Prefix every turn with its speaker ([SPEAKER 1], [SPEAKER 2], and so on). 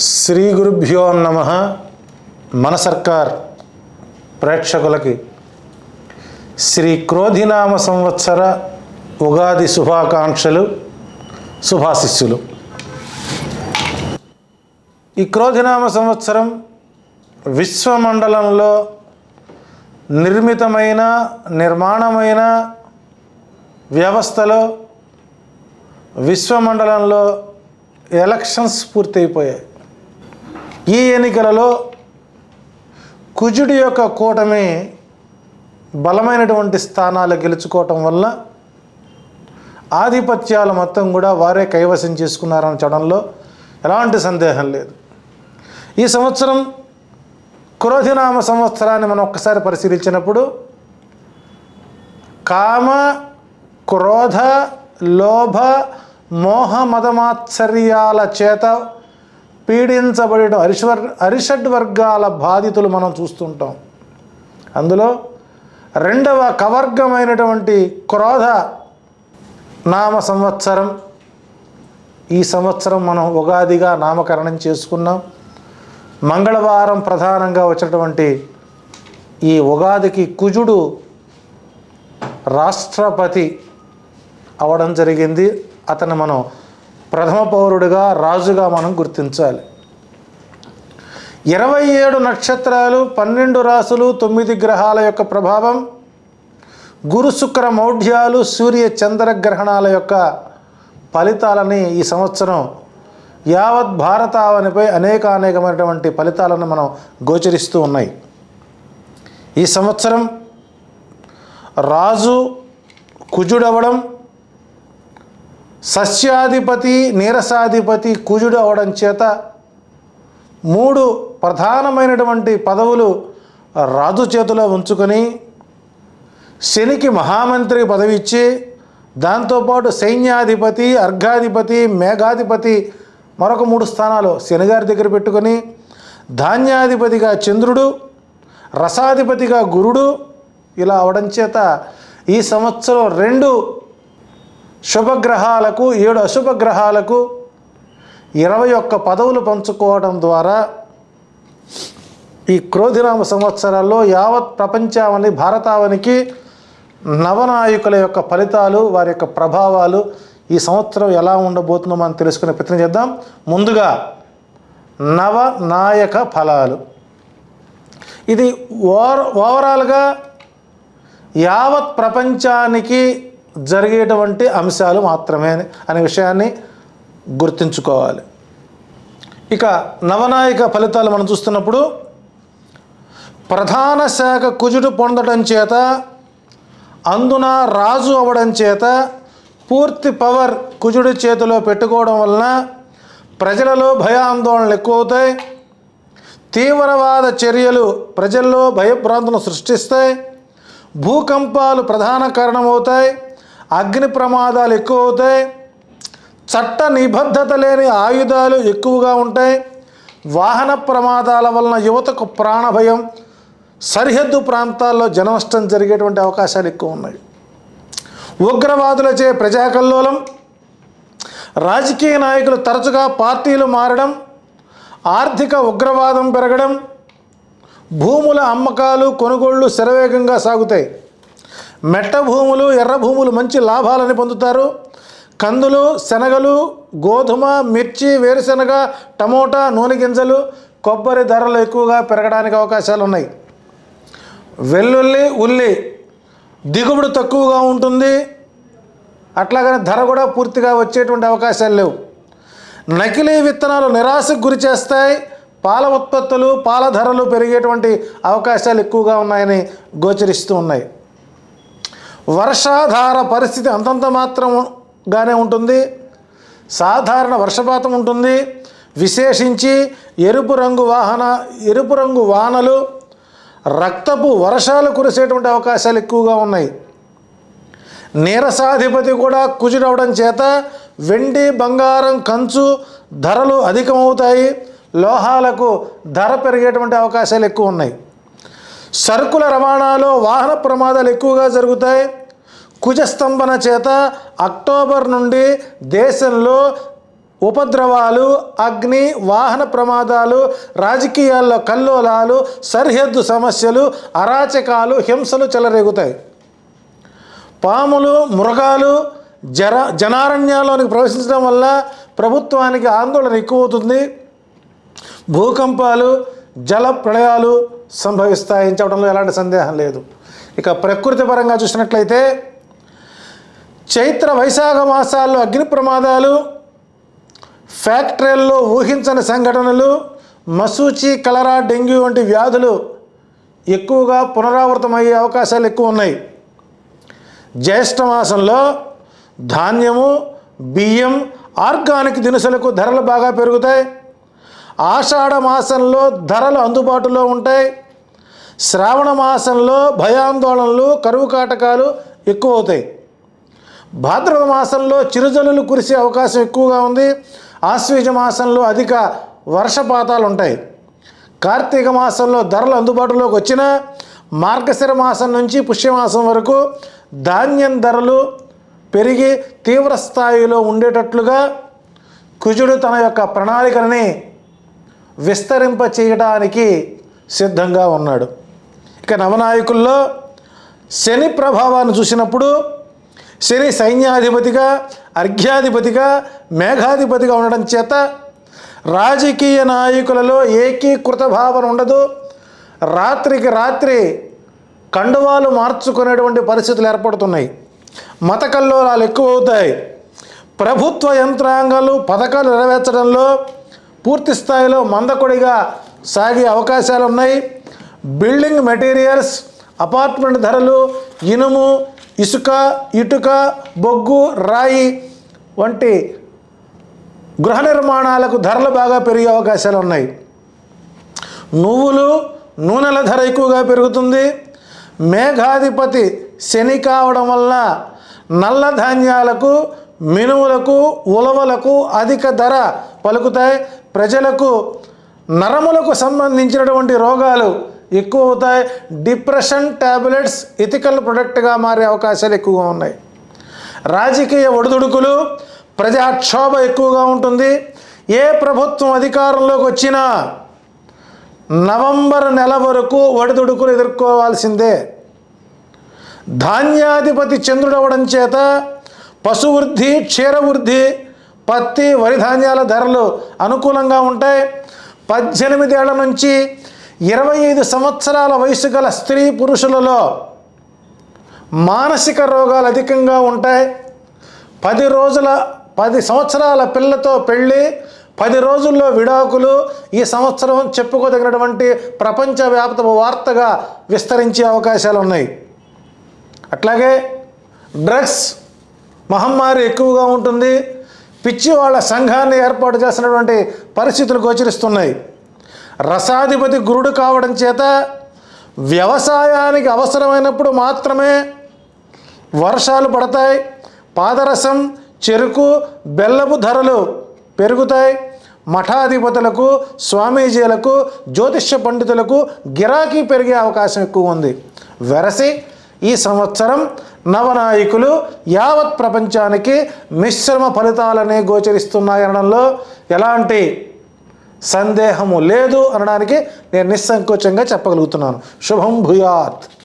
[SPEAKER 1] శ్రీ గురుభ్యో నమః. మన సర్కార్ ప్రేక్షకులకి శ్రీ క్రోధినామ సంవత్సర ఉగాది శుభాకాంక్షలు, శుభాశిస్సులు. ఈ క్రోధినామ సంవత్సరం విశ్వమండలంలో నిర్మాణమైన వ్యవస్థలో విశ్వమండలంలో ఎలక్షన్స్ పూర్తయిపోయాయి. ఈ ఎన్నికలలో కుజుడి యొక్క కూటమి బలమైనటువంటి స్థానాలు గెలుచుకోవటం వల్ల ఆధిపత్యాలు మొత్తం కూడా వారే కైవసం చేసుకున్నారనడంలో ఎలాంటి సందేహం లేదు. ఈ సంవత్సరం క్రోధినామ సంవత్సరాన్ని మనం ఒక్కసారి పరిశీలించినప్పుడు కామ, క్రోధ, లోభ, మోహ, మదమాత్సర్యాల చేత పీడించబడిన అరిషడ్ వర్గాల బాధితులు మనం చూస్తుంటాం. అందులో రెండవ కవర్గమైనటువంటి క్రోధ నామ సంవత్సరం ఈ సంవత్సరం మనం ఉగాదిగా నామకరణం చేసుకున్నాం. మంగళవారం ప్రధానంగా వచ్చినటువంటి ఈ ఉగాదికి కుజుడు రాష్ట్రపతి అవడం జరిగింది. అతను మనం ప్రథమ పౌరుడిగా, రాజుగా మనం గుర్తించాలి. 27 నక్షత్రాలు, 12 రాసులు, 9 గ్రహాల యొక్క ప్రభావం, గురు శుక్ర మౌఢ్యాలు, సూర్య చంద్రగ్రహణాల యొక్క ఫలితాలని ఈ సంవత్సరం యావత్ భారతావనిపై అనేకమైనటువంటి ఫలితాలను మనం గోచరిస్తూ ఉన్నాయి. ఈ సంవత్సరం రాజు కుజుడవడం, సస్యాధిపతి నీరసాధిపతి కుజుడు అవడం చేత 3 ప్రధానమైనటువంటి పదవులు రాజు చేతిలో ఉంచుకొని శనికి మహామంత్రి పదవి ఇచ్చి, దాంతోపాటు సైన్యాధిపతి, అర్ఘాధిపతి, మేఘాధిపతి మరొక 3 స్థానాలు శనిగారి దగ్గర పెట్టుకొని, ధాన్యాధిపతిగా చంద్రుడు, రసాధిపతిగా గురుడు ఇలా అవడం చేత ఈ సంవత్సరం 2 శుభగ్రహాలకు 7 అశుభగ్రహాలకు 21 పదవులు పంచుకోవడం ద్వారా ఈ క్రోధినామ సంవత్సరాల్లో యావత్ ప్రపంచావని, భారతావనికి నవనాయకుల యొక్క ఫలితాలు, వారి యొక్క ప్రభావాలు ఈ సంవత్సరం ఎలా ఉండబోతుందో మనం తెలుసుకునే ప్రయత్నం చేద్దాం. ముందుగా నవనాయక ఫలాలు. ఇది ఓవరాల్గా యావత్ ప్రపంచానికి జరిగేటువంటి అంశాలు మాత్రమే అనే విషయాన్ని గుర్తుంచుకోవాలి. ఇక నవనాయక ఫలితాలు మనం చూస్తున్నప్పుడు ప్రధాన శాఖ కుజుడు పొందడం చేత, అందున రాజు అవ్వడం చేత పూర్తి పవర్ కుజుడి చేతిలో పెట్టుకోవడం వలన ప్రజలలో భయాందోళనలు ఎక్కువవుతాయి. తీవ్రవాద చర్యలు ప్రజల్లో భయభ్రాంతులను సృష్టిస్తాయి. భూకంపాలు ప్రధాన కారణమవుతాయి. అగ్ని ప్రమాదాలు ఎక్కువ అవుతాయి. చట్ట నిబద్ధత లేని ఆయుధాలు ఎక్కువగా ఉంటాయి. వాహన ప్రమాదాల వలన యువతకు ప్రాణభయం, సరిహద్దు ప్రాంతాల్లో జననష్టం జరిగేటువంటి అవకాశాలు ఎక్కువ ఉన్నాయి. ఉగ్రవాదులచే ప్రజాకల్లోలం, రాజకీయ నాయకులు తరచుగా పార్టీలు మారడం, ఆర్థిక ఉగ్రవాదం పెరగడం, భూముల అమ్మకాలు కొనుగోళ్లు శరవేగంగా సాగుతాయి. మెట్ట భూములు, ఎర్ర భూములు మంచి లాభాలని పొందుతారు. కందులు, శనగలు, గోధుమ, మిర్చి, వేరుశనగ, టమోటా, నూనె గింజలు, కొబ్బరి ధరలు ఎక్కువగా పెరగడానికి అవకాశాలు ఉన్నాయి. వెల్లుల్లి, ఉల్లి దిగుబడి తక్కువగా ఉంటుంది. అట్లాగనే ధర కూడా పూర్తిగా వచ్చేటువంటి అవకాశాలు లేవు. నకిలీ విత్తనాలు నిరాశకు గురి చేస్తాయి. పాల ఉత్పత్తులు, పాల ధరలు పెరిగేటువంటి అవకాశాలు ఎక్కువగా ఉన్నాయని గోచరిస్తూ ఉన్నాయి. వర్షాధార పరిస్థితి అంతంత మాత్రంగానే ఉంటుంది. సాధారణ వర్షపాతం ఉంటుంది. విశేషించి ఎరుపు రంగు వానలు, రక్తపు వర్షాలు కురిసేటువంటి అవకాశాలు ఎక్కువగా ఉన్నాయి. నీరసాధిపతి కూడా కుజుడవడం చేత వెండి, బంగారం, కంచు ధరలు అధికమవుతాయి. లోహాలకు ధర పెరిగేటువంటి అవకాశాలు ఎక్కువ ఉన్నాయి. సరుకుల రవాణాలో వాహన ప్రమాదాలు ఎక్కువగా జరుగుతాయి. కుజస్తంభన చేత అక్టోబర్ నుండి దేశంలో ఉపద్రవాలు, అగ్ని, వాహన ప్రమాదాలు, రాజకీయాల్లో కల్లోలాలు, సరిహద్దు సమస్యలు, అరాచకాలు, హింసలు చెలరేగుతాయి. పాములు, మృగాలు జనారణ్యాల్లోనికి ప్రవేశించడం వల్ల ప్రభుత్వానికి ఆందోళన ఎక్కువవుతుంది. భూకంపాలు, జల ప్రళయాలు సంభవిస్తాయని చెప్పడంలో ఎలాంటి సందేహం లేదు. ఇక ప్రకృతి పరంగా చూసినట్లయితే చైత్ర వైశాఖ మాసాల్లో అగ్ని ప్రమాదాలు, ఫ్యాక్టరీల్లో ఊహించని సంఘటనలు, మశూచి, కలరా, డెంగ్యూ వంటి వ్యాధులు ఎక్కువగా పునరావృతమయ్యే అవకాశాలు ఎక్కువ ఉన్నాయి. జ్యేష్ఠ మాసంలో ధాన్యము, బియ్యం, ఆర్గానిక్ దినుసులకు ధరలు బాగా పెరుగుతాయి. ఆషాఢ మాసంలో ధరలు అందుబాటులో ఉంటాయి. శ్రావణ మాసంలో భయాందోళనలు, కరువు కాటకాలు ఎక్కువ అవుతాయి. భాద్రపద మాసంలో చిరుజల్లులు కురిసే అవకాశం ఎక్కువగా ఉంది. ఆశ్వీజ మాసంలో అధిక వర్షపాతాలు ఉంటాయి. కార్తీక మాసంలో ధరలు అందుబాటులోకి వచ్చినా మార్గశిర మాసం నుంచి పుష్యమాసం వరకు ధాన్యం ధరలు పెరిగి తీవ్ర స్థాయిలో ఉండేటట్లుగా కుజుడు తన యొక్క ప్రణాళికని విస్తరింప చేయడానికి సిద్ధంగా ఉన్నాడు. ఇక నవనాయకుల్లో శని ప్రభావాన్ని చూసినప్పుడు శని సైన్యాధిపతిగా, అర్ఘ్యాధిపతిగా, మేఘాధిపతిగా ఉండడం చేత రాజకీయ నాయకులలో ఏకీకృత భావన ఉండదు. రాత్రికి రాత్రి కండువాలు మార్చుకునేటువంటి పరిస్థితులు ఏర్పడుతున్నాయి. మత కల్లోలాలు ఎక్కువ అవుతాయి. ప్రభుత్వ యంత్రాంగాలు పథకాలు నెరవేర్చడంలో పూర్తి స్థాయిలో మందకొడిగా సాగే అవకాశాలు ఉన్నాయి. బిల్డింగ్ మెటీరియల్స్, అపార్ట్మెంట్ ధరలు, ఇనుము, ఇసుక, ఇటుక, బొగ్గు, రాయి వంటి గృహ నిర్మాణాలకు ధరలు బాగా పెరిగే అవకాశాలు ఉన్నాయి. నువ్వులు, నూనెల ధర ఎక్కువగా పెరుగుతుంది. మేఘాధిపతి శని కావడం వల్ల నల్ల ధాన్యాలకు, మినుములకు, ఉలవలకు అధిక ధర పలుకుతాయి. ప్రజలకు నరములకు సంబంధించినటువంటి రోగాలు ఎక్కువ అవుతాయి. డిప్రెషన్ టాబ్లెట్స్ ఎథికల్ ప్రొడక్ట్గా మారే అవకాశాలు ఎక్కువగా ఉన్నాయి. రాజకీయ ఒడిదుడుకులు, ప్రజాక్షోభ ఎక్కువగా ఉంటుంది. ఏ ప్రభుత్వం అధికారంలోకి వచ్చినా నవంబర్ నెల వరకు ఒడిదుడుకులు ఎదుర్కోవాల్సిందే. ధాన్యాధిపతి చంద్రుడు అవ్వడం చేత పశువృద్ధి, క్షీరవృద్ధి, పత్తి, వరి ధాన్యాల ధరలు అనుకూలంగా ఉంటాయి. 18 ఏళ్ల నుంచి 25 సంవత్సరాల వయసు గల స్త్రీ పురుషులలో మానసిక రోగాలు అధికంగా ఉంటాయి. 10 సంవత్సరాల పిల్లతో పెళ్ళి, 10 రోజుల్లో విడాకులు ఈ సంవత్సరం చెప్పుకోదగినటువంటి ప్రపంచవ్యాప్త వార్తగా విస్తరించే అవకాశాలు ఉన్నాయి. అట్లాగే డ్రగ్స్ మహమ్మారి ఎక్కువగా ఉంటుంది. పిచ్చి వాళ్ళ సంఘాన్ని ఏర్పాటు చేసినటువంటి పరిస్థితులు గోచరిస్తున్నాయి. రసాధిపతి గురుడు కావడం చేత వ్యవసాయానికి అవసరమైనప్పుడు మాత్రమే వర్షాలు పడతాయి. పాదరసం, చెరుకు, బెల్లపు ధరలు పెరుగుతాయి. మఠాధిపతులకు, స్వామీజీలకు, జ్యోతిష్య పండితులకు గిరాకీ పెరిగే అవకాశం ఎక్కువ ఉంది. వెరసి ఈ సంవత్సరం నవనాయకులు యావత్ ప్రపంచానికి మిశ్రమ ఫలితాలనే గోచరిస్తున్నాయనడంలో ఎలాంటి సందేహము లేదు అనడానికి నేను నిస్సంకోచంగా చెప్పగలుగుతున్నాను. శుభం భూయాత్.